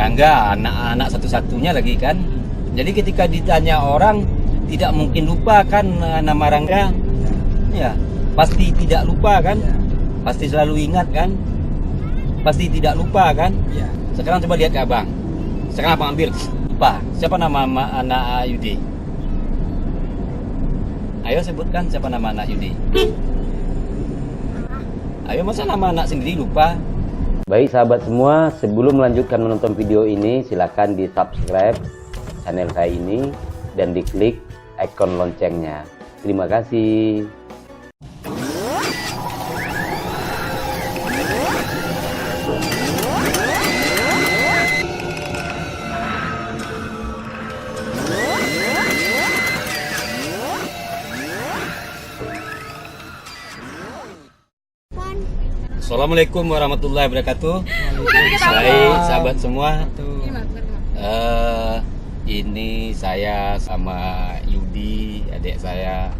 Rangga anak-anak satu-satunya lagi kan. Jadi ketika ditanya orang tidak mungkin lupa kan nama Rangga. Ya, pasti tidak lupa kan? Pasti selalu ingat kan? Pasti tidak lupa kan? Sekarang coba lihat ke abang. Sekarang abang ambil lupa. Siapa nama anak Yudi? Ayo sebutkan siapa nama anak Yudi. Ayo, masa nama anak sendiri lupa? Baik sahabat semua, sebelum melanjutkan menonton video ini, silakan di subscribe channel saya ini dan diklik ikon loncengnya. Terima kasih. Assalamualaikum warahmatullahi wabarakatuh. Baik sahabat semua, ini saya sama Yudi, adik saya,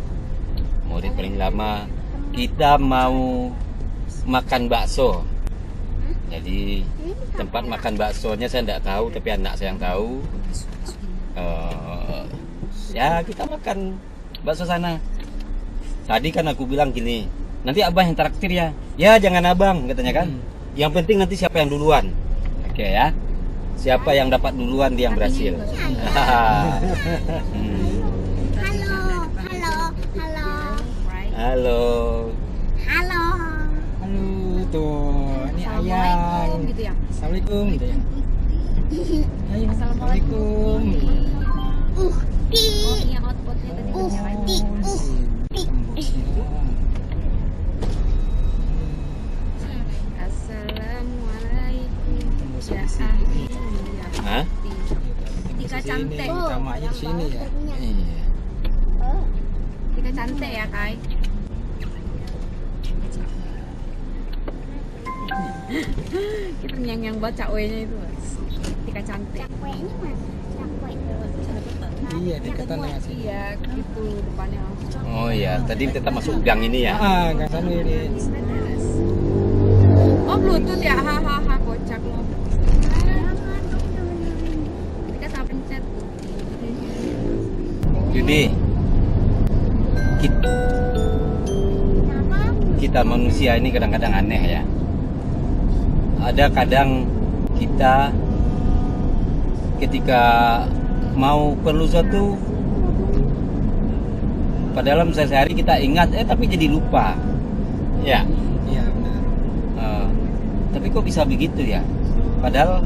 murid paling lama. Kita mau makan bakso. Jadi tempat makan baksonya saya tidak tahu, tapi anak saya yang tahu. Ya kita makan bakso sana. Tadi kan aku bilang gini, nanti abang yang traktir ya. Ya jangan abang katanya kan. Yang penting nanti siapa yang duluan. Oke ya. Siapa yang dapat duluan dia yang berhasil. Halo. Tuh, ini ayam. Gitu ya. Assalamualaikum gitu ya. Ayo, assalamualaikum. Iya, hotpotnya tadi Assalamualaikum. Hah? Tika cantik. Sama aja di sini ya. Iya. Tika cantik ya, Kai. Kita yang baca W-nya itu. Tika cantik. Iya, dekatan dengan sini. Iya, gitu depannya langsung. Oh iya, tadi kita masuk gang ini ya. Gang sana ini. Oh, Bluetooth ya. Hahaha, kocak lo. Tika sama pencet. Yudi, kita manusia ini kadang-kadang aneh ya. Ada kadang kita ketika mau perlu sesuatu, padahal sehari-hari kita ingat, tapi jadi lupa. Ya. Iya, benar. Tapi kok bisa begitu ya? Padahal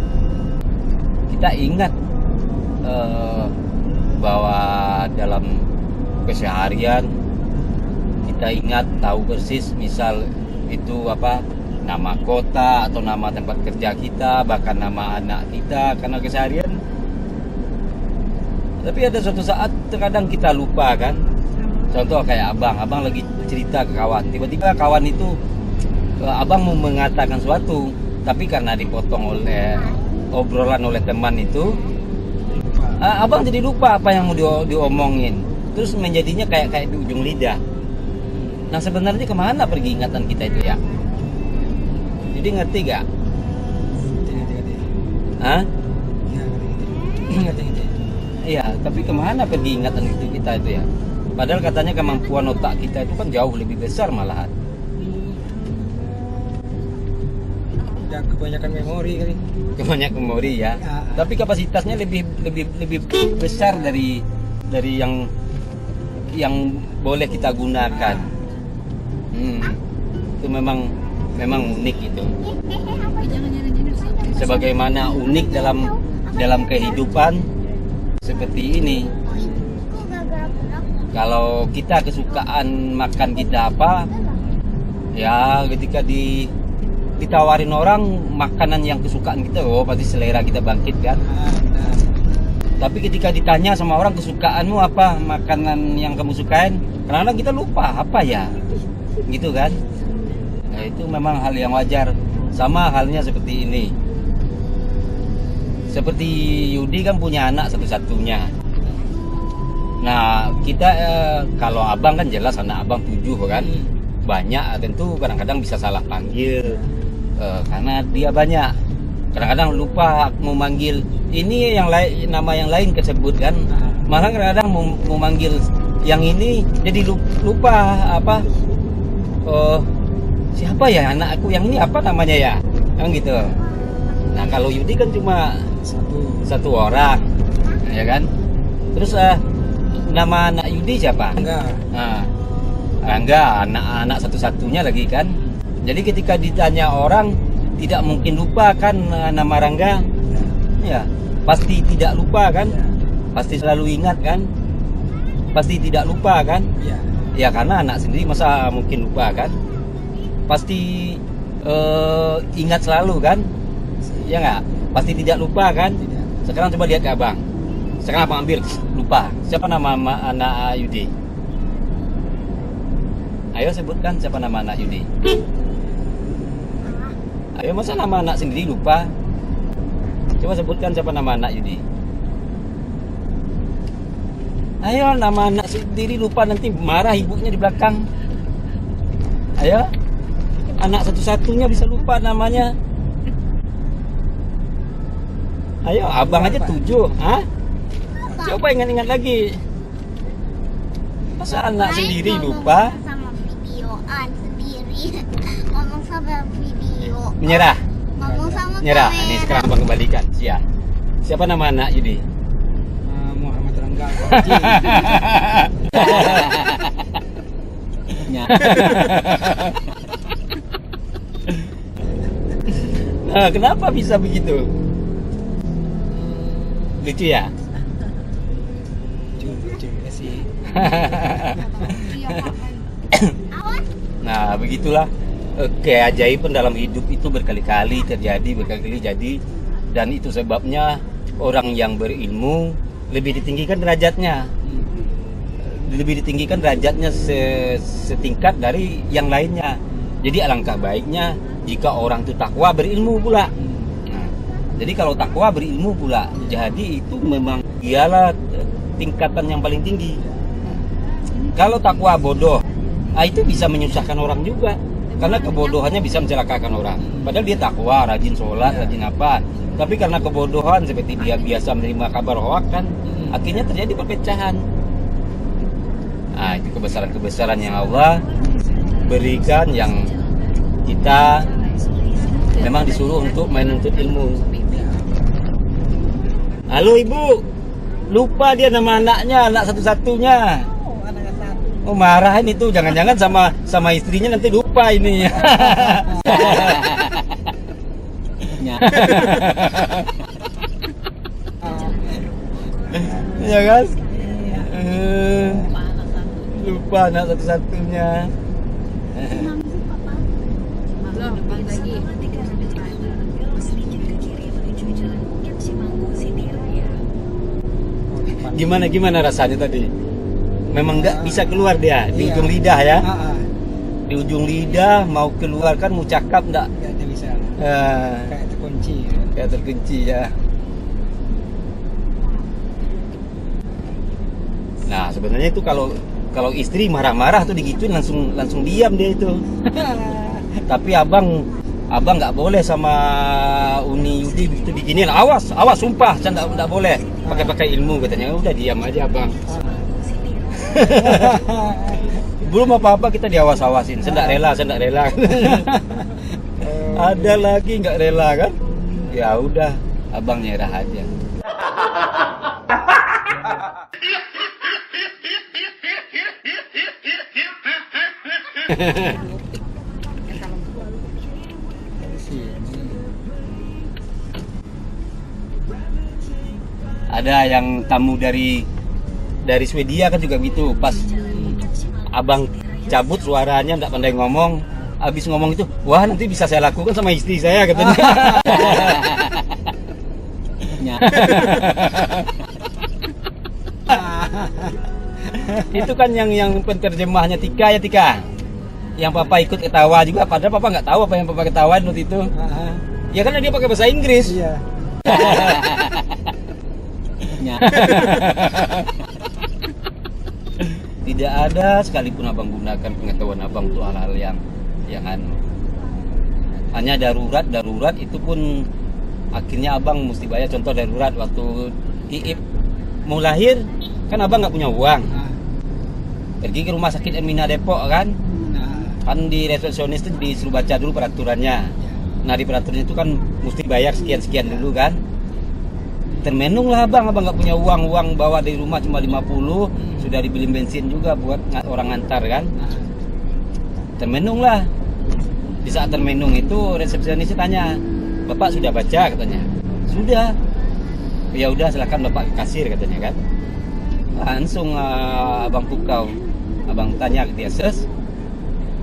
kita ingat bahwa dalam keseharian kita ingat tahu persis, misal itu apa, nama kota atau nama tempat kerja kita, bahkan nama anak kita karena keseharian. Tapi ada suatu saat terkadang kita lupa kan. Contoh kayak abang lagi cerita ke kawan, tiba-tiba kawan itu abang mau mengatakan sesuatu, tapi karena dipotong oleh obrolan oleh teman itu, abang jadi lupa apa yang mau diomongin. Terus menjadinya kayak di ujung lidah. Nah sebenarnya kemana pergi ingatan kita itu ya? Jadi ngerti gak? Ngerti. Hah? Ngerti. Iya, tapi kemana pergi ingatan itu kita itu ya? Padahal katanya kemampuan otak kita itu kan jauh lebih besar malahan. Udah kebanyakan memori kali. Kebanyakan memori ya. Tapi kapasitasnya lebih besar dari yang boleh kita gunakan. Itu memang unik itu. Sebagaimana unik dalam kehidupan seperti ini. Kalau kita kesukaan makan kita apa, ya ketika ditawarin orang makanan yang kesukaan kita, pasti selera kita bangkit kan. Tapi ketika ditanya sama orang kesukaanmu apa, makanan yang kamu sukain, kadang-kadang kita lupa apa ya, gitu kan. Nah, itu memang hal yang wajar. Sama halnya seperti ini. Seperti Yudi kan punya anak satu-satunya. Nah kita kalau abang kan jelas anak abang 7 kan. Banyak tentu kadang-kadang bisa salah panggil karena dia banyak. Kadang-kadang lupa mau manggil ini yang lain, nama yang lain kesebut kan. Malah kadang-kadang mau manggil yang ini jadi lupa apa siapa ya anak aku yang ini apa namanya ya kan gitu. Nah kalau Yudi kan cuma satu orang ya kan. Terus nama anak Yudi siapa? Enggak. Nah, Rangga anak satu-satunya lagi kan. Jadi ketika ditanya orang tidak mungkin lupa kan nama Rangga. Ya, pasti tidak lupa kan? Pasti selalu ingat kan? Pasti tidak lupa kan? Iya. Ya karena anak sendiri masa mungkin lupa kan? Pasti ingat selalu kan? Ya nggak? Pasti tidak lupa kan? Sekarang coba lihat ke abang. Sekarang abang ambil lupa. Siapa nama anak Yudi? Ayo sebutkan siapa nama anak Yudi. Ayo masa nama anak sendiri lupa? Coba sebutkan siapa nama anak Yudi. Ayo nama anak sendiri lupa nanti marah ibunya di belakang. Ayo. Anak satu-satunya bisa lupa namanya. Ayo abang aja 7. Hah? Coba ingat-ingat lagi. Masa anak sendiri lupa? Sama videoan sendiri. Ngomong sama video. Menyerah. Ngomong sama Menyerah. kamera. Ini sekarang abang kembalikan. Siapa nama anak Yudi? Muhammad Rangga. Nah, kenapa bisa begitu? Lucu ya? Lucu sih. Nah, begitulah keajaiban dalam hidup itu berkali-kali terjadi, berkali-kali jadi, dan itu sebabnya orang yang berilmu lebih ditinggikan derajatnya, setingkat dari yang lainnya. Jadi alangkah baiknya jika orang itu takwa berilmu pula. Nah, jadi kalau takwa berilmu pula, jadi itu memang dialah tingkatan yang paling tinggi. Kalau takwa bodoh, itu bisa menyusahkan orang juga. Karena kebodohannya bisa mencelakakan orang. Padahal dia takwa, rajin sholat, rajin apa. Tapi karena kebodohan seperti dia biasa menerima kabar hoak kan, akhirnya terjadi perpecahan. Nah, itu kebesaran-kebesaran yang Allah berikan, yang kita memang disuruh untuk menuntut ilmu. Halo ibu, lupa dia nama anaknya, anak satu-satunya. Oh marahin itu, jangan-jangan sama istrinya nanti lupa ini. Ya kan? Lupa anak satu-satunya. Loh, balik lagi. Gimana rasanya tadi? Memang nggak bisa keluar dia di ujung lidah ya. Di ujung lidah mau keluar kan mau cakap nggak bisa. Kayak terkunci. Kayak terkunci ya. Nah sebenarnya itu kalau istri marah-marah tuh digituin langsung diam dia itu. Tapi abang nggak boleh sama Uni Yudi begitu diginiin. Awas sumpah, saya nggak boleh pakai ilmu katanya. Udah diam aja abang. Belum apa-apa kita diawas-awasin. Saya nggak rela. Ada lagi nggak rela kan? Ya udah, abang nyerah aja. Ada yang tamu dari Swedia kan juga gitu, pas abang cabut suaranya nggak pandai ngomong, habis ngomong itu, wah nanti bisa saya lakukan sama istri saya katanya. Itu kan yang penterjemahnya Tika ya Tika, yang papa ikut ketawa juga, padahal papa nggak tahu apa yang papa ketawain waktu itu. Ya karena dia pakai bahasa Inggris. Iya. Tidak ada sekalipun abang gunakan pengetahuan abang untuk hal-hal yang hanya darurat itu pun akhirnya abang mesti bayar. Contoh darurat waktu Iip mau lahir, kan abang nggak punya uang, Nah, pergi ke rumah sakit Ermina Depok kan, nah, kan di resepsionis itu disuruh baca dulu peraturannya. ya. Nah di peraturannya itu kan mesti bayar sekian-sekian dulu kan. Termenung lah abang nggak punya uang bawa dari rumah cuma 50, sudah dibeli bensin juga buat orang ngantar kan. Nah, Termenung lah. Di saat termenung itu resepsionisnya tanya, "Bapak sudah baca?" katanya. "Sudah." "Ya udah silakan Bapak ke kasir," katanya kan. Langsung abang pukau. Abang tanya ke dia, "Ses,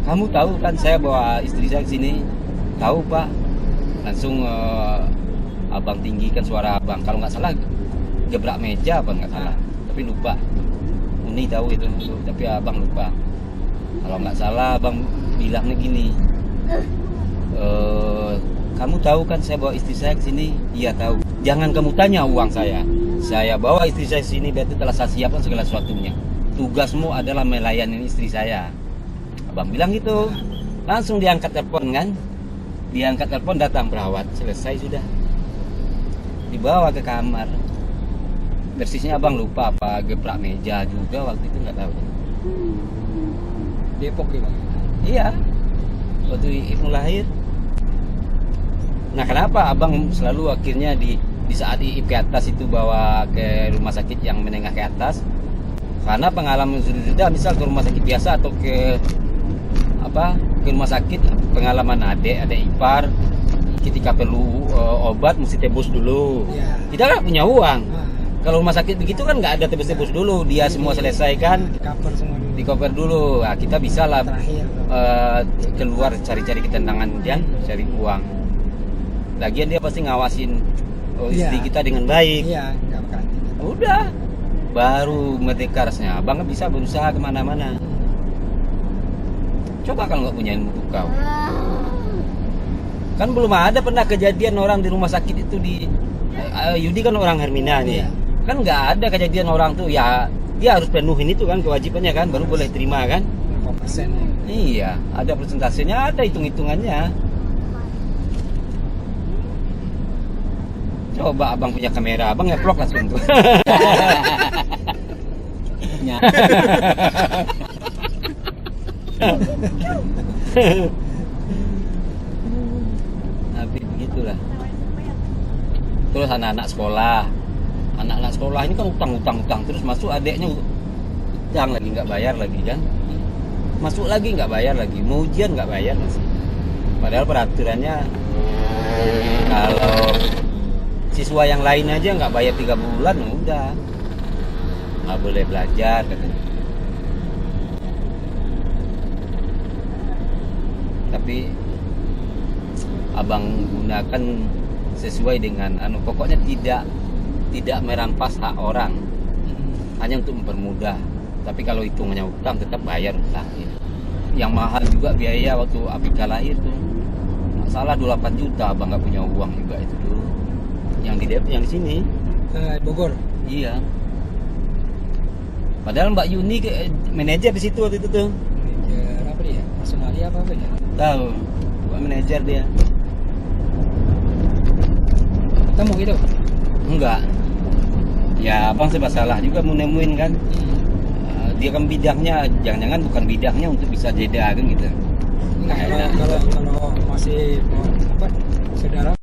kamu tahu kan saya bawa istri saya ke sini?" "Tahu, Pak." Langsung abang tinggikan suara abang. Kalau nggak salah gebrak meja apa nggak salah. Tapi lupa. Uni tahu itu, tapi abang lupa. Kalau nggak salah abang bilangnya gini, "Kamu tahu kan saya bawa istri saya ke sini?" "Iya tahu." "Jangan kamu tanya uang saya. Saya bawa istri saya sini berarti telah saya siapkan segala sesuatunya. Tugasmu adalah melayani istri saya." Abang bilang gitu. Langsung diangkat telepon kan. Diangkat telepon, datang perawat. Selesai sudah. Dibawa ke kamar. Persisnya abang lupa apa gebrak meja juga waktu itu nggak tahu. Depok ya bang. Iya. Waktu Ibu lahir. Nah kenapa abang selalu akhirnya di saat Iip ke atas itu bawa ke rumah sakit yang menengah ke atas? Karena pengalaman sudah misal ke rumah sakit biasa atau ke rumah sakit pengalaman adik ipar, ketika perlu obat mesti tebus dulu. Ya. Kita nggak punya uang. Nah, Kalau rumah sakit begitu kan nggak ada tebus dulu, dia semua selesai kan, di cover semua dulu. di cover dulu. Nah, kita bisa lah Terakhir. keluar cari-cari ketenangan dan cari uang. Lagian dia pasti ngawasin istri Iya. kita dengan baik. Iya, nggak bakalan. Udah, baru merdeka rasanya. Abang nggak bisa berusaha kemana-mana. Coba kalau nggak punya ilmu tukau. Kan belum ada pernah kejadian orang di rumah sakit itu di Yudi kan orang Hermina nih. Iya. Kan nggak ada kejadian orang tuh ya dia harus penuhin itu kan kewajibannya kan baru boleh terima kan. Berapa persen ya? Iya, ada persentasenya, ada hitung-hitungannya. Coba abang punya kamera, abang ngeplok langsung tuh. Tapi begitulah. Terus anak-anak sekolah ini kan utang terus masuk adeknya utang lagi nggak bayar lagi kan, masuk lagi nggak bayar lagi, mau ujian nggak bayar masih. Padahal peraturannya kalau siswa yang lain aja nggak bayar 3 bulan udah nggak boleh belajar katanya. Tapi abang gunakan sesuai dengan pokoknya tidak merampas hak orang, hanya untuk mempermudah. Tapi kalau hitungannya utang tetap bayar utang ya. Yang mahal juga biaya waktu Apika lahir tuh nggak salah 28 juta abang nggak punya uang juga itu dulu yang di Depok, yang di sini. Bogor. Iya, padahal Mbak Yuni manajer di situ waktu itu tuh. Manajer apa dia? Personalia apa ya? Tahu Mbak manajer dia. Ketemu gitu. Enggak. Ya abang serba salah juga mau nemuin kan. Dia kan bidangnya, jangan-jangan bukan bidangnya untuk bisa jeda kan gitu. Nah, kalau masih saudara